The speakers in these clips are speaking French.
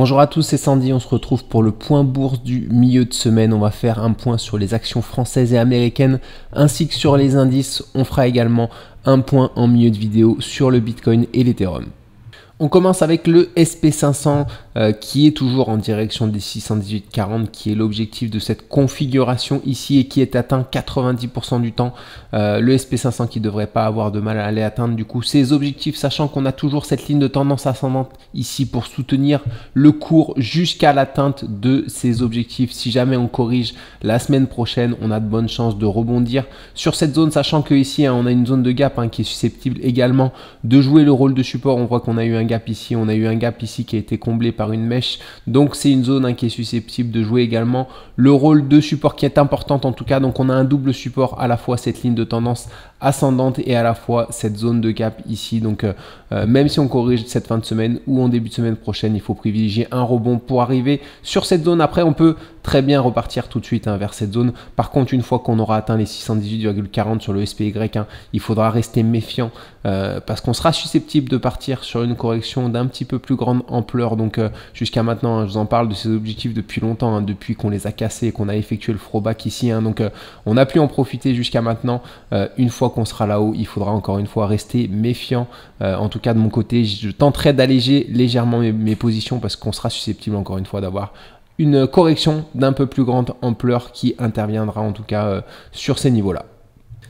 Bonjour à tous, c'est Sandy, on se retrouve pour le point bourse du milieu de semaine. On va faire un point sur les actions françaises et américaines ainsi que sur les indices. On fera également un point en milieu de vidéo sur le Bitcoin et l'Ethereum. On commence avec le SP500 qui est toujours en direction des 618,40 qui est l'objectif de cette configuration ici et qui est atteint 90% du temps. Le SP500 qui ne devrait pas avoir de mal à aller atteindre du coup ces objectifs, sachant qu'on a toujours cette ligne de tendance ascendante ici pour soutenir le cours jusqu'à l'atteinte de ces objectifs. Si jamais on corrige la semaine prochaine, on a de bonnes chances de rebondir sur cette zone, sachant que ici on a une zone de gap qui est susceptible également de jouer le rôle de support. On voit qu'on a eu un gap ici, on a eu un gap ici qui a été comblé par une mèche, donc c'est une zone qui est susceptible de jouer également le rôle de support qui est importante en tout cas. Donc on a un double support, à la fois cette ligne de tendance ascendante et à la fois cette zone de gap ici. Donc même si on corrige cette fin de semaine ou en début de semaine prochaine, il faut privilégier un rebond pour arriver sur cette zone. Après on peut très bien repartir tout de suite vers cette zone. Par contre, une fois qu'on aura atteint les 618,40 sur le SPY, il faudra rester méfiant parce qu'on sera susceptible de partir sur une correction d'un petit peu plus grande ampleur. Donc jusqu'à maintenant, je vous en parle de ces objectifs depuis longtemps, depuis qu'on les a cassés et qu'on a effectué le throwback ici. Donc on a pu en profiter jusqu'à maintenant. Une fois qu'on sera là-haut, il faudra encore une fois rester méfiant. En tout cas de mon côté, je tenterai d'alléger légèrement mes positions parce qu'on sera susceptible encore une fois d'avoir une correction d'un peu plus grande ampleur qui interviendra en tout cas sur ces niveaux-là.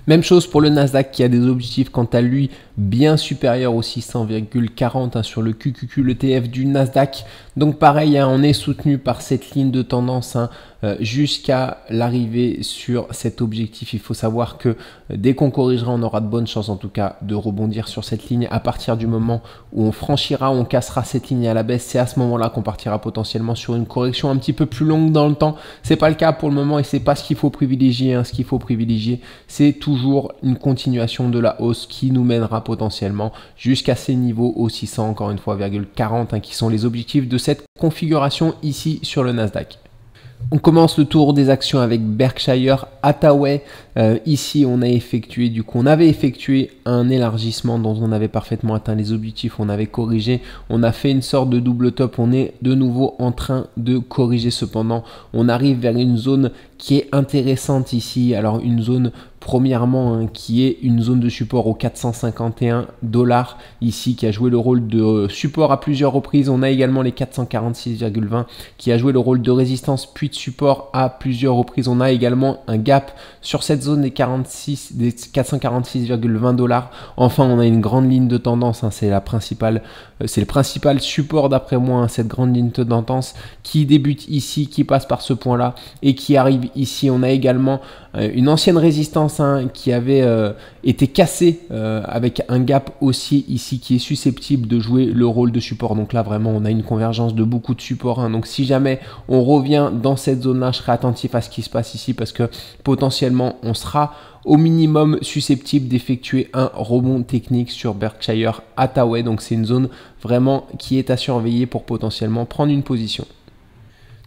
Même chose pour le Nasdaq qui a des objectifs quant à lui bien supérieurs aux 600,40 sur le QQQ, le TF du Nasdaq. Donc pareil, on est soutenu par cette ligne de tendance jusqu'à l'arrivée sur cet objectif. Il faut savoir que dès qu'on corrigera, on aura de bonnes chances en tout cas de rebondir sur cette ligne. À partir du moment où on franchira, on cassera cette ligne à la baisse, c'est à ce moment-là qu'on partira potentiellement sur une correction un petit peu plus longue dans le temps. C'est pas le cas pour le moment et c'est pas ce qu'il faut privilégier. Ce qu'il faut privilégier, c'est toujours une continuation de la hausse qui nous mènera potentiellement jusqu'à ces niveaux aux 600 encore une fois 40 qui sont les objectifs de cette configuration ici sur le Nasdaq. On commence le tour des actions avec Berkshire Hathaway. Ici, on avait effectué un élargissement dont on avait parfaitement atteint les objectifs. On avait corrigé, on a fait une sorte de double top. On est de nouveau en train de corriger. Cependant, on arrive vers une zone qui est intéressante ici. Alors, une zone premièrement qui est une zone de support aux 451 $ ici qui a joué le rôle de support à plusieurs reprises. On a également les 446,20 qui a joué le rôle de résistance puis de support à plusieurs reprises. On a également un gap sur cette zone des 446,20 $. Enfin, on a une grande ligne de tendance, c'est le principal support d'après moi, cette grande ligne de tendance qui débute ici, qui passe par ce point là et qui arrive ici. On a également une ancienne résistance qui avait été cassée avec un gap aussi ici qui est susceptible de jouer le rôle de support. Donc là vraiment on a une convergence de beaucoup de supports. Donc si jamais on revient dans cette zone là, je serai attentif à ce qui se passe ici parce que potentiellement on sera au minimum susceptible d'effectuer un rebond technique sur Berkshire Hathaway. Donc c'est une zone vraiment qui est à surveiller pour potentiellement prendre une position.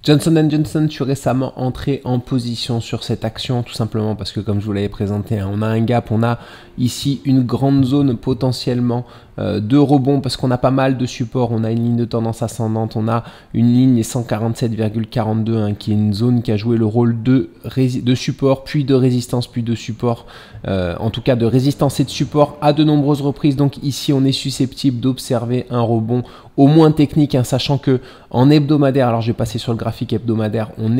Johnson & Johnson, je suis récemment entré en position sur cette action tout simplement parce que comme je vous l'avais présenté, on a un gap, on a ici une grande zone potentiellement de rebond parce qu'on a pas mal de supports. On a une ligne de tendance ascendante, on a une ligne 147,42 qui est une zone qui a joué le rôle de support, puis de résistance, puis de support, en tout cas de résistance et de support à de nombreuses reprises. Donc ici on est susceptible d'observer un rebond au moins technique, sachant que en hebdomadaire, alors je vais passer sur le graphique hebdomadaire, on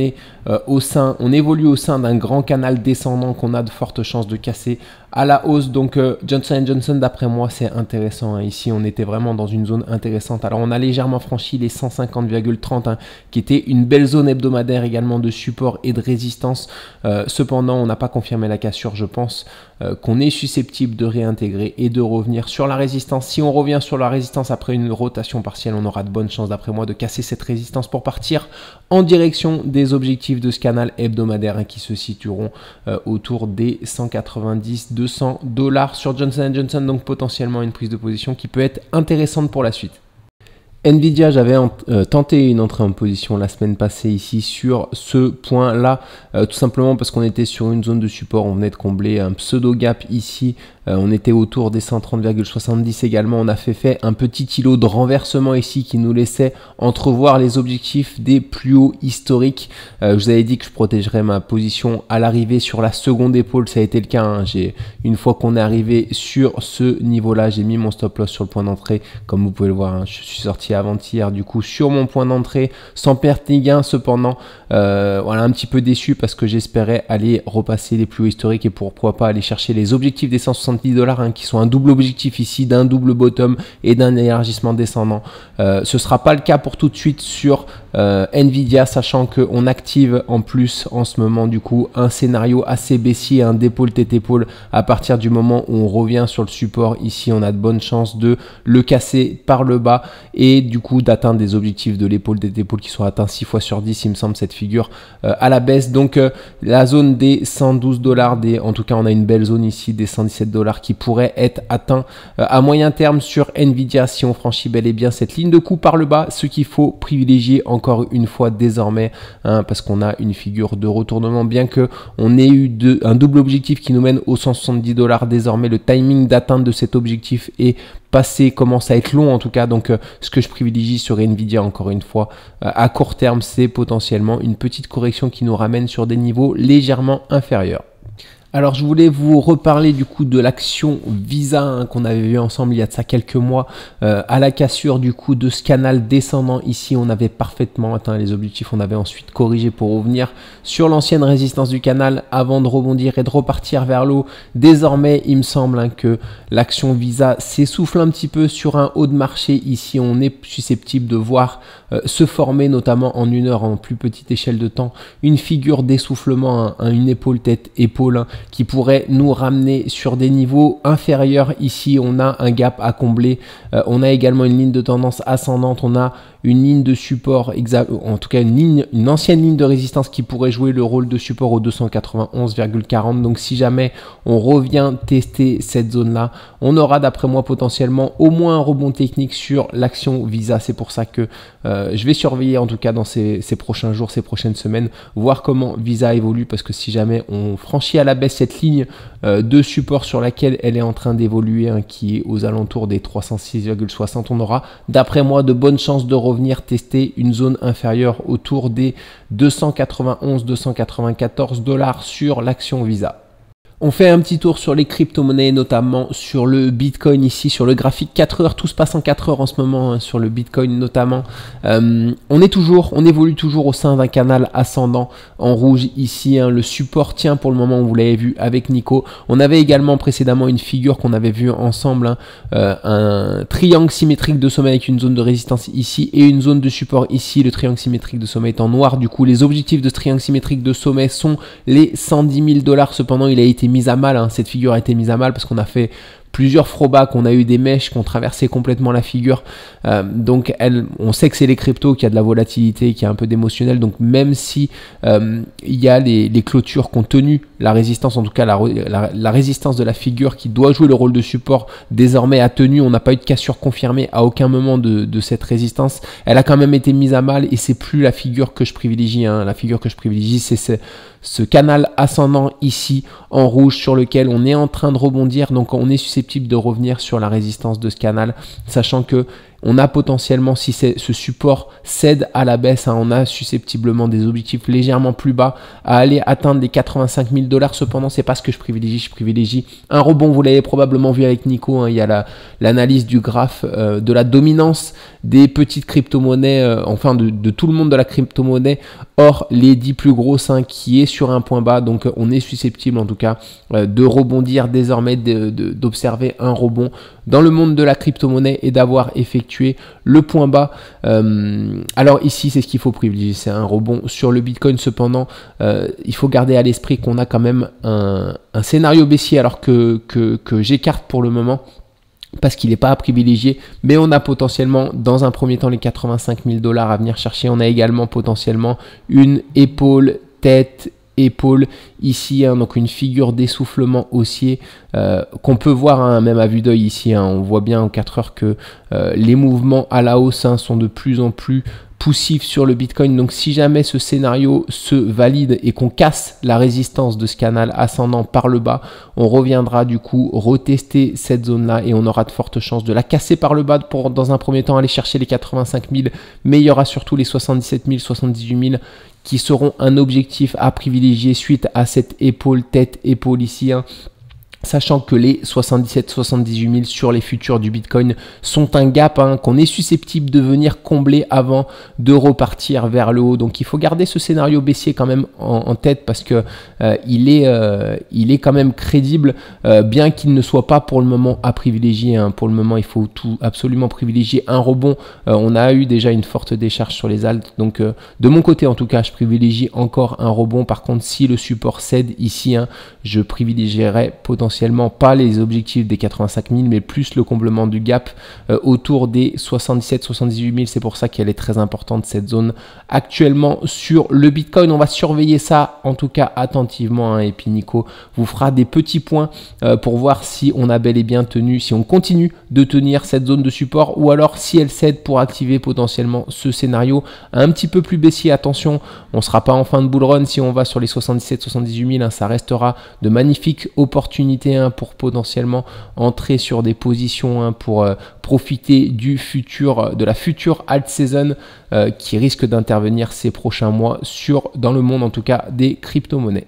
évolue au sein d'un grand canal descendant qu'on a de fortes chances de casser à la hausse. Donc Johnson & Johnson, d'après moi, c'est intéressant. Ici, on était vraiment dans une zone intéressante. Alors, on a légèrement franchi les 150,30 qui était une belle zone hebdomadaire également de support et de résistance. Cependant, on n'a pas confirmé la cassure. Je pense qu'on est susceptible de réintégrer et de revenir sur la résistance. Si on revient sur la résistance après une rotation partielle, on aura de bonnes chances, d'après moi, de casser cette résistance pour partir en direction des objectifs de ce canal hebdomadaire qui se situeront autour des 190-200 $ sur Johnson & Johnson. Donc potentiellement une prise de position qui peut être intéressante pour la suite. Nvidia, j'avais tenté une entrée en position la semaine passée ici sur ce point-là, tout simplement parce qu'on était sur une zone de support, on venait de combler un pseudo gap ici, on était autour des 130,70 également, on a fait un petit îlot de renversement ici qui nous laissait entrevoir les objectifs des plus hauts historiques. Je vous avais dit que je protégerais ma position à l'arrivée sur la seconde épaule, ça a été le cas, hein. Une fois qu'on est arrivé sur ce niveau-là, j'ai mis mon stop loss sur le point d'entrée, comme vous pouvez le voir, hein, je suis sorti avant-hier du coup sur mon point d'entrée sans perte ni gain. Cependant voilà, un petit peu déçu parce que j'espérais aller repasser les plus hauts historiques et pourquoi pas aller chercher les objectifs des 170 $, hein, qui sont un double objectif ici d'un double bottom et d'un élargissement descendant. Ce sera pas le cas pour tout de suite sur Nvidia, sachant qu'on active en plus en ce moment du coup un scénario assez baissier, un d'épaule tête épaule. À partir du moment où on revient sur le support ici, on a de bonnes chances de le casser par le bas et du coup d'atteindre des objectifs de l'épaule tête épaule qui sont atteints 6 fois sur 10, il me semble, cette figure à la baisse. Donc la zone des 112 $, en tout cas on a une belle zone ici des 117 $ qui pourrait être atteint à moyen terme sur Nvidia si on franchit bel et bien cette ligne de coup par le bas, ce qu'il faut privilégier encore une fois désormais, hein, parce qu'on a une figure de retournement, bien que on ait eu un double objectif qui nous mène aux 170 $. Désormais le timing d'atteinte de cet objectif est passé, commence à être long en tout cas. Donc ce que je privilégie sur Nvidia encore une fois à court terme, c'est potentiellement une petite correction qui nous ramène sur des niveaux légèrement inférieurs. Alors je voulais vous reparler du coup de l'action Visa, hein, qu'on avait vu ensemble il y a de ça quelques mois, à la cassure du coup de ce canal descendant. Ici on avait parfaitement atteint les objectifs, on avait ensuite corrigé pour revenir sur l'ancienne résistance du canal avant de rebondir et de repartir vers l'eau. Désormais il me semble, hein, que l'action Visa s'essouffle un petit peu sur un haut de marché. Ici on est susceptible de voir se former, notamment en une heure, en plus petite échelle de temps, une figure d'essoufflement, hein, une épaule tête épaule, hein, qui pourrait nous ramener sur des niveaux inférieurs. Ici on a un gap à combler, on a également une ligne de tendance ascendante, on a une ligne de support, en tout cas une ancienne ligne de résistance qui pourrait jouer le rôle de support au 291,40. donc si jamais on revient tester cette zone là, on aura d'après moi potentiellement au moins un rebond technique sur l'action Visa. C'est pour ça que je vais surveiller en tout cas dans ces prochains jours, ces prochaines semaines, voir comment Visa évolue, parce que si jamais on franchit à la baisse cette ligne de support sur laquelle elle est en train d'évoluer, hein, qui est aux alentours des 306,60, on aura d'après moi de bonnes chances de revenir tester une zone inférieure autour des 291-294 $ sur l'action Visa. On fait un petit tour sur les crypto-monnaies, notamment sur le Bitcoin ici, sur le graphique 4 heures. Tout se passe en 4 heures en ce moment, hein, sur le Bitcoin notamment. On évolue toujours au sein d'un canal ascendant en rouge ici, hein. Le support tient pour le moment, vous l'avez vu avec Nico. On avait également précédemment une figure qu'on avait vue ensemble, hein, un triangle symétrique de sommet avec une zone de résistance ici et une zone de support ici. Le triangle symétrique de sommet est en noir. Du coup, les objectifs de ce triangle symétrique de sommet sont les 110 000 $. Cependant, il a été mise à mal, hein. Cette figure a été mise à mal parce qu'on a fait plusieurs throwbacks, on a eu des mèches qui ont traversé complètement la figure, donc on sait que c'est les cryptos, qu'il y a de la volatilité, qu'il y a un peu d'émotionnel. Donc même si il y a les clôtures qui ont tenu la résistance, en tout cas la résistance de la figure qui doit jouer le rôle de support désormais a tenu, on n'a pas eu de cassure confirmée à aucun moment de cette résistance, elle a quand même été mise à mal et c'est plus la figure que je privilégie, hein. La figure que je privilégie, c'est ce canal ascendant ici en rouge sur lequel on est en train de rebondir. Donc on est susceptible de revenir sur la résistance de ce canal, sachant que on a potentiellement, si ce support cède à la baisse, hein, on a susceptiblement des objectifs légèrement plus bas à aller atteindre les 85 000 $. Cependant, c'est pas ce que je privilégie un rebond. Vous l'avez probablement vu avec Nico, hein, il y a l'analyse du graphe de la dominance des petites crypto-monnaies, enfin de tout le monde de la crypto-monnaie, hors les 10 plus grosses, hein, qui est sur un point bas. Donc on est susceptible en tout cas de rebondir désormais, d'observer un rebond dans le monde de la crypto-monnaie et d'avoir effectué le point bas. Alors ici, c'est ce qu'il faut privilégier, c'est un rebond sur le Bitcoin. Cependant, il faut garder à l'esprit qu'on a quand même un scénario baissier, alors que j'écarte pour le moment, parce qu'il n'est pas à privilégier, mais on a potentiellement dans un premier temps les 85 000 $ à venir chercher. On a également potentiellement une épaule, tête épaule ici, hein, donc une figure d'essoufflement haussier qu'on peut voir hein, même à vue d'œil ici, hein, on voit bien en 4 heures que les mouvements à la hausse hein, sont de plus en plus poussif sur le Bitcoin. Donc si jamais ce scénario se valide et qu'on casse la résistance de ce canal ascendant par le bas, on reviendra du coup retester cette zone là et on aura de fortes chances de la casser par le bas pour dans un premier temps aller chercher les 85 000, mais il y aura surtout les 77 000, 78 000 qui seront un objectif à privilégier suite à cette épaule tête épaule ici hein. Sachant que les 77-78 000 sur les futurs du Bitcoin sont un gap hein, qu'on est susceptible de venir combler avant de repartir vers le haut. Donc il faut garder ce scénario baissier quand même en tête parce que il est quand même crédible, bien qu'il ne soit pas pour le moment à privilégier. Hein. Pour le moment, il faut absolument privilégier un rebond. On a eu déjà une forte décharge sur les alts. Donc de mon côté, en tout cas, je privilégie encore un rebond. Par contre, si le support cède ici, hein, je privilégierais potentiellement pas les objectifs des 85 000 mais plus le comblement du gap autour des 77-78 000. C'est pour ça qu'elle est très importante cette zone actuellement sur le Bitcoin. On va surveiller ça en tout cas attentivement hein, et puis Nico vous fera des petits points pour voir si on a bel et bien tenu, si on continue de tenir cette zone de support ou alors si elle cède pour activer potentiellement ce scénario un petit peu plus baissier. Attention, on ne sera pas en fin de bull run si on va sur les 77-78 000 hein, ça restera de magnifiques opportunités pour potentiellement entrer sur des positions pour profiter de la future alt season qui risque d'intervenir ces prochains mois dans le monde en tout cas des crypto-monnaies.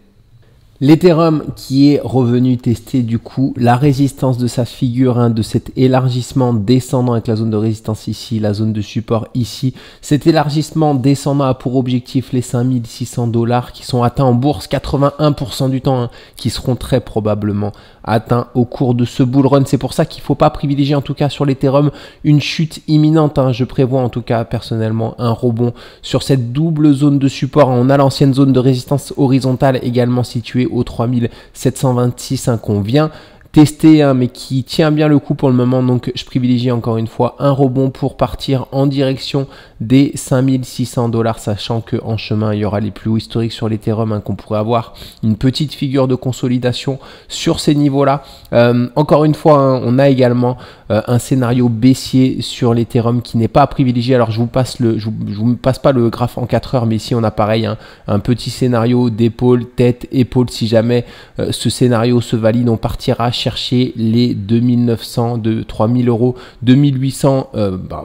L'Ethereum qui est revenu tester du coup la résistance de sa figure, hein, de cet élargissement descendant avec la zone de résistance ici, la zone de support ici. Cet élargissement descendant a pour objectif les 5600 $ qui sont atteints en bourse 81% du temps, hein, qui seront très probablement atteints au cours de ce bull run. C'est pour ça qu'il ne faut pas privilégier en tout cas sur l'Ethereum une chute imminente. Hein. Je prévois en tout cas personnellement un rebond sur cette double zone de support. On a l'ancienne zone de résistance horizontale également située au 3726 hein, qu'on vient tester hein, mais qui tient bien le coup pour le moment. Donc je privilégie encore une fois un rebond pour partir en direction des 5600 $, sachant que en chemin il y aura les plus hauts historiques sur l'Ethereum hein, qu'on pourrait avoir une petite figure de consolidation sur ces niveaux là. Encore une fois hein, on a également un scénario baissier sur l'Ethereum qui n'est pas à privilégier. Alors je vous passe pas le graphe en 4 heures, mais ici on a pareil hein, un petit scénario d'épaule, tête, épaule. Si jamais ce scénario se valide, on partira chercher les 2900 de 3000 €, 2800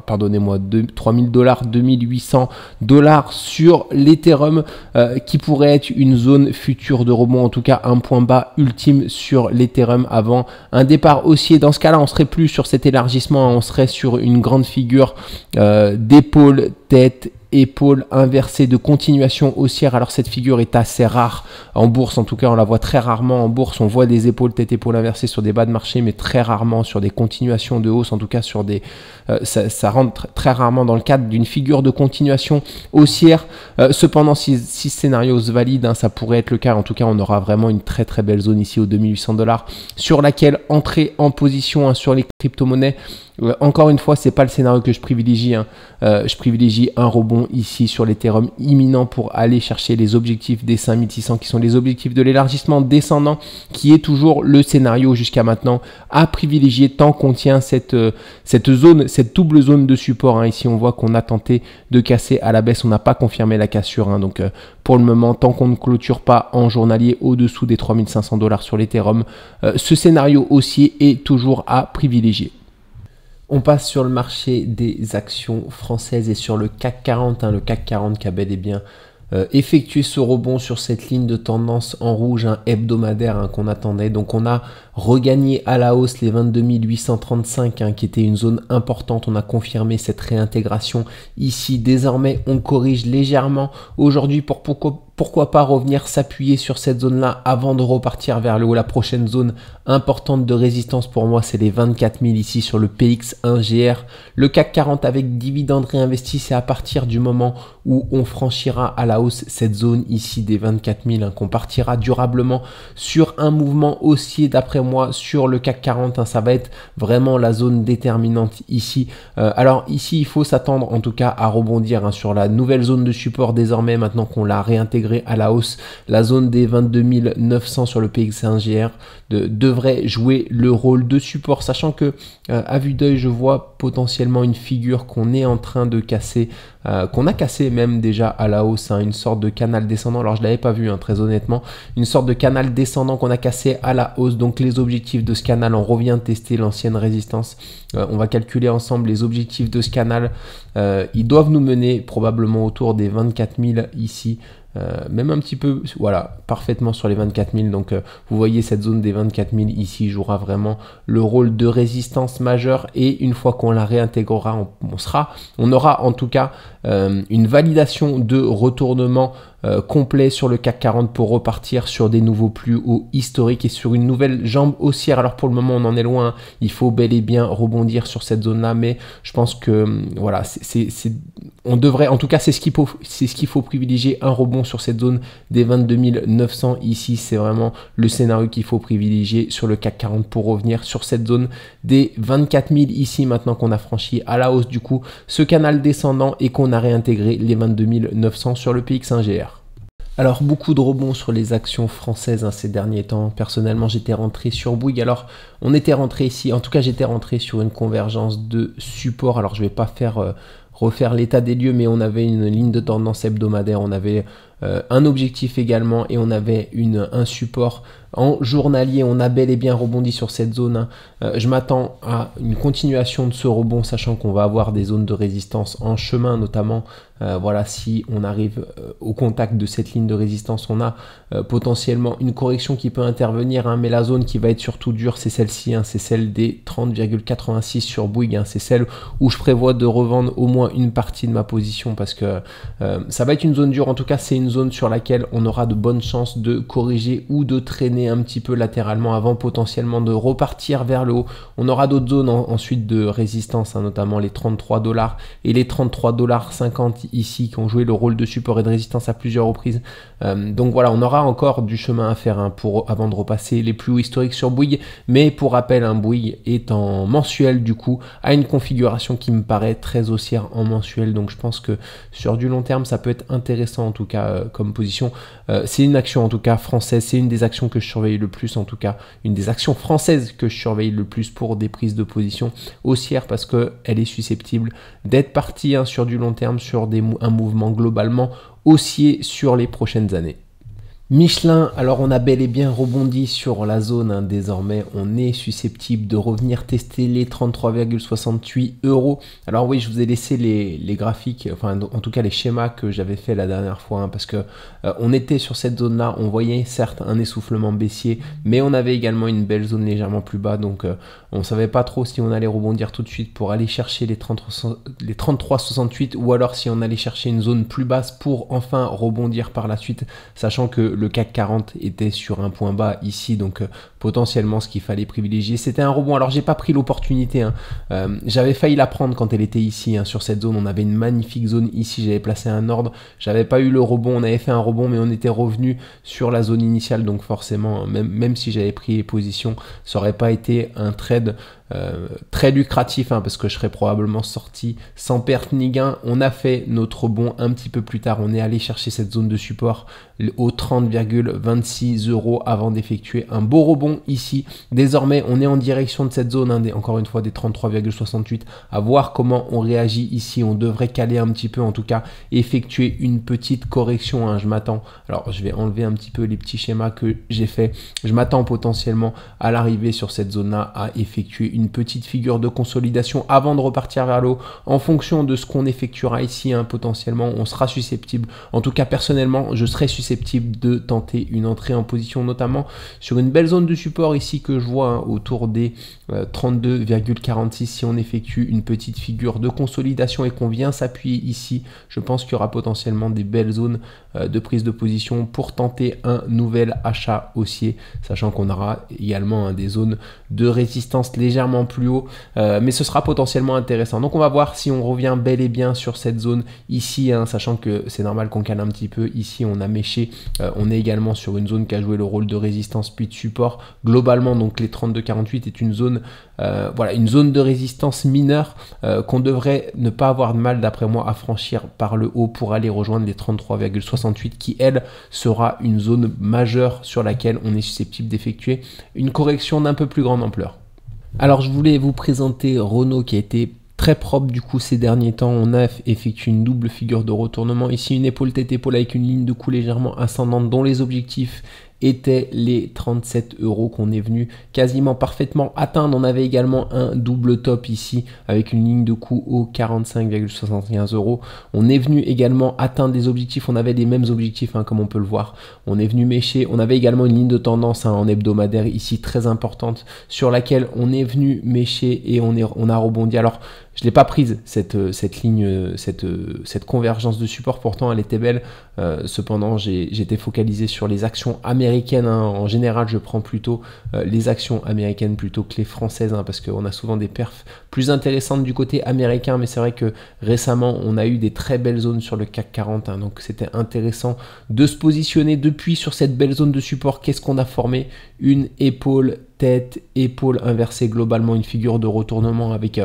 pardonnez-moi, 3000 $, 2800 $ sur l'Ethereum qui pourrait être une zone future de rebond, en tout cas un point bas ultime sur l'Ethereum avant un départ haussier. Dans ce cas là on serait plus sur cet élargissement, on serait sur une grande figure d'épaule, tête, épaule inversée de continuation haussière. Alors cette figure est assez rare en bourse, en tout cas on la voit très rarement en bourse. On voit des épaules, tête, épaule inversée sur des bas de marché, mais très rarement sur des continuations de hausse, en tout cas sur des ça rentre très rarement dans le cadre d'une figure de continuation haussière. Cependant si ce scénario se valide hein, ça pourrait être le cas. En tout cas on aura vraiment une très très belle zone ici aux 2800 $ sur laquelle entrer en position hein, sur les crypto-monnaies. Encore une fois, c'est pas le scénario que je privilégie. Hein. Je privilégie un rebond ici sur l'Ethereum imminent pour aller chercher les objectifs des 5600 qui sont les objectifs de l'élargissement descendant, qui est toujours le scénario jusqu'à maintenant à privilégier tant qu'on tient cette zone, cette double zone de support. Hein. Ici, on voit qu'on a tenté de casser à la baisse, on n'a pas confirmé la cassure. Hein. Donc, pour le moment, tant qu'on ne clôture pas en journalier au-dessous des 3500 $ sur l'Ethereum, ce scénario haussier est toujours à privilégier. On passe sur le marché des actions françaises et sur le CAC 40, hein, le CAC 40 qui a bel et bien effectué ce rebond sur cette ligne de tendance en rouge hebdomadaire hein, qu'on attendait. Donc on a regagné à la hausse les 22 835 hein, qui était une zone importante. On a confirmé cette réintégration ici. Désormais on corrige légèrement aujourd'hui pour pourquoi pas revenir s'appuyer sur cette zone là avant de repartir vers le haut. La prochaine zone importante de résistance pour moi c'est les 24 000 ici sur le PX1GR. Le CAC 40 avec dividendes réinvestis, c'est à partir du moment où on franchira à la hausse cette zone ici des 24 000, qu'on partira durablement sur un mouvement haussier d'après moi sur le CAC 40. Ça va être vraiment la zone déterminante ici. Alors ici, il faut s'attendre en tout cas à rebondir sur la nouvelle zone de support désormais, maintenant qu'on l'a réintégré à la hausse. La zone des 22 900 sur le PX1GR devrait jouer le rôle de support, sachant que à vue d'œil, je vois potentiellement une figure qu'on est en train de casser, qu'on a cassé même déjà à la hausse, une sorte de canal descendant. Alors je l'avais pas vu très honnêtement, une sorte de canal descendant qu'on a cassé à la hausse. Donc les objectifs de ce canal, on revient tester l'ancienne résistance. On va calculer ensemble les objectifs de ce canal. Ils doivent nous mener probablement autour des 24 000 ici. Même un petit peu, voilà, parfaitement sur les 24 000. Donc vous voyez, cette zone des 24 000 ici jouera vraiment le rôle de résistance majeure, et une fois qu'on la réintégrera, on aura en tout cas une validation de retournement complet sur le CAC 40 pour repartir sur des nouveaux plus hauts historiques et sur une nouvelle jambe haussière. Alors pour le moment, on en est loin, il faut bel et bien rebondir sur cette zone là, mais je pense que voilà, on devrait, en tout cas c'est ce qu'il faut privilégier, un rebond sur cette zone des 22 900 ici. C'est vraiment le scénario qu'il faut privilégier sur le CAC 40 pour revenir sur cette zone des 24 000 ici, maintenant qu'on a franchi à la hausse du coup ce canal descendant et qu'on a réintégré les 22 900 sur le PX1GR. Alors beaucoup de rebonds sur les actions françaises ces derniers temps. Personnellement, j'étais rentré sur Bouygues. Alors on était rentré ici, en tout cas j'étais rentré sur une convergence de support. Alors je vais pas refaire l'état des lieux, mais on avait une ligne de tendance hebdomadaire, on avait un objectif également, et on avait un support en journalier. On a bel et bien rebondi sur cette zone. Je m'attends à une continuation de ce rebond, sachant qu'on va avoir des zones de résistance en chemin, notamment voilà, si on arrive au contact de cette ligne de résistance, on a potentiellement une correction qui peut intervenir, mais la zone qui va être surtout dure, c'est celle-ci, c'est celle des 30,86 sur Bouygues. C'est celle où je prévois de revendre au moins une partie de ma position, parce que ça va être une zone dure. En tout cas, c'est une zone sur laquelle on aura de bonnes chances de corriger ou de traîner un petit peu latéralement avant potentiellement de repartir vers le haut. On aura d'autres zones ensuite de résistance, notamment les 33 $ et les 33,50 $ ici, qui ont joué le rôle de support et de résistance à plusieurs reprises. Donc voilà, on aura encore du chemin à faire avant de repasser les plus hauts historiques sur Bouygues. Mais pour rappel, Bouygues est en mensuel, du coup à une configuration qui me paraît très haussière en mensuel. Donc je pense que sur du long terme, ça peut être intéressant en tout cas comme position. C'est une action en tout cas française, c'est une des actions que je surveille le plus, en tout cas une des actions françaises que je surveille le plus pour des prises de position haussières, parce qu'elle est susceptible d'être partie sur du long terme sur un mouvement globalement haussier sur les prochaines années. Michelin, alors on a bel et bien rebondi sur la zone, désormais on est susceptible de revenir tester les 33,68 €. Alors oui, je vous ai laissé les graphiques, enfin en tout cas les schémas que j'avais fait la dernière fois, parce que on était sur cette zone là, on voyait certes un essoufflement baissier, mais on avait également une belle zone légèrement plus bas, donc on savait pas trop si on allait rebondir tout de suite pour aller chercher les 33,68 ou alors si on allait chercher une zone plus basse pour enfin rebondir par la suite, sachant que le CAC 40 était sur un point bas ici, donc potentiellement ce qu'il fallait privilégier, c'était un rebond. Alors j'ai pas pris l'opportunité, j'avais failli la prendre quand elle était ici, sur cette zone. On avait une magnifique zone ici, j'avais placé un ordre, j'avais pas eu le rebond, on avait fait un rebond, mais on était revenu sur la zone initiale, donc forcément, même si j'avais pris les positions, ça aurait pas été un trade très lucratif, parce que je serais probablement sorti sans perte ni gain. On a fait notre rebond un petit peu plus tard, on est allé chercher cette zone de support aux 30,26 € avant d'effectuer un beau rebond ici. Désormais on est en direction de cette zone, encore une fois des 33,68, à voir comment on réagit ici. On devrait caler un petit peu, en tout cas effectuer une petite correction, je m'attends, alors je vais enlever un petit peu les petits schémas que j'ai fait, je m'attends potentiellement à l'arrivée sur cette zone là à effectuer une petite figure de consolidation avant de repartir vers le haut. En fonction de ce qu'on effectuera ici, potentiellement on sera susceptible, en tout cas personnellement je serai susceptible susceptible de tenter une entrée en position, notamment sur une belle zone de support ici que je vois autour des 32,46. Si on effectue une petite figure de consolidation et qu'on vient s'appuyer ici, je pense qu'il y aura potentiellement des belles zones de prise de position pour tenter un nouvel achat haussier, sachant qu'on aura également des zones de résistance légèrement plus haut, mais ce sera potentiellement intéressant. Donc on va voir si on revient bel et bien sur cette zone ici, sachant que c'est normal qu'on cale un petit peu. Ici on a méché, on est également sur une zone qui a joué le rôle de résistance puis de support. Globalement, donc les 32,48 est une zone, voilà, une zone de résistance mineure qu'on devrait ne pas avoir de mal, d'après moi, à franchir par le haut pour aller rejoindre les 33,68 qui, elle, sera une zone majeure sur laquelle on est susceptible d'effectuer une correction d'un peu plus grande ampleur. Alors je voulais vous présenter Renault qui a été très propre du coup ces derniers temps. On a effectué une double figure de retournement ici, une épaule tête épaule avec une ligne de coup légèrement ascendante dont les objectifs étaient les 37 € qu'on est venu quasiment parfaitement atteindre. On avait également un double top ici avec une ligne de coup au 45,75 €. On est venu également atteindre des objectifs, on avait les mêmes objectifs comme on peut le voir. On est venu mécher, on avait également une ligne de tendance en hebdomadaire ici très importante sur laquelle on est venu mécher et on a rebondi. Alors je ne l'ai pas prise cette ligne, cette convergence de support, pourtant elle était belle. Cependant j'étais focalisé sur les actions américaines. En général je prends plutôt les actions américaines plutôt que les françaises, parce qu'on a souvent des perfs plus intéressantes du côté américain, mais c'est vrai que récemment on a eu des très belles zones sur le CAC 40, donc c'était intéressant de se positionner depuis sur cette belle zone de support. Qu'est-ce qu'on a formé? Une épaule tête, épaule inversée, globalement une figure de retournement avec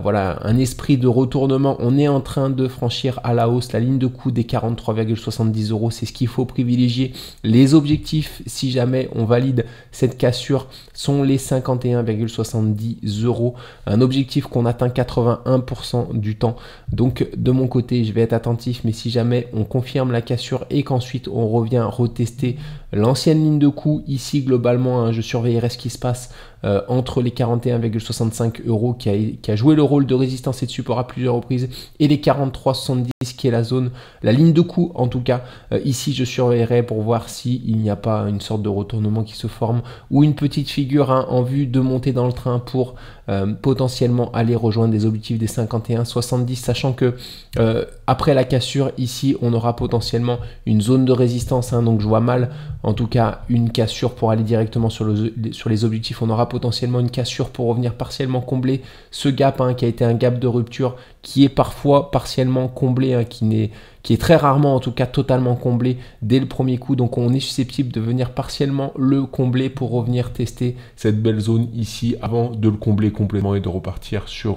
voilà, un esprit de retournement. On est en train de franchir à la hausse la ligne de coup des 43,70 €, c'est ce qu'il faut privilégier. Les objectifs, si jamais on valide cette cassure, sont les 51,70 €, un objectif qu'on atteint 81% du temps. Donc de mon côté, je vais être attentif, mais si jamais on confirme la cassure et qu'ensuite on revient retester l'ancienne ligne de coup, ici globalement, je surveillerai ce qui se passe entre les 41,65 € qui a joué le rôle de résistance et de support à plusieurs reprises et les 43,70 qui est la zone, la ligne de coup en tout cas. Ici je surveillerai pour voir s'il n'y a pas une sorte de retournement qui se forme ou une petite figure en vue de monter dans le train pour potentiellement aller rejoindre des objectifs des 51,70, sachant que après la cassure ici on aura potentiellement une zone de résistance, donc je vois mal en tout cas une cassure pour aller directement sur les objectifs. On aura potentiellement une cassure pour revenir partiellement combler ce gap qui a été un gap de rupture qui est parfois partiellement comblé, qui est très rarement en tout cas totalement comblé dès le premier coup. Donc on est susceptible de venir partiellement le combler pour revenir tester cette belle zone ici avant de le combler complètement et de repartir sur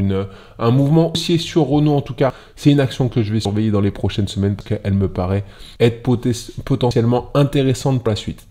un mouvement haussier sur Renault. En tout cas, c'est une action que je vais surveiller dans les prochaines semaines parce qu'elle me paraît être potentiellement intéressante pour la suite.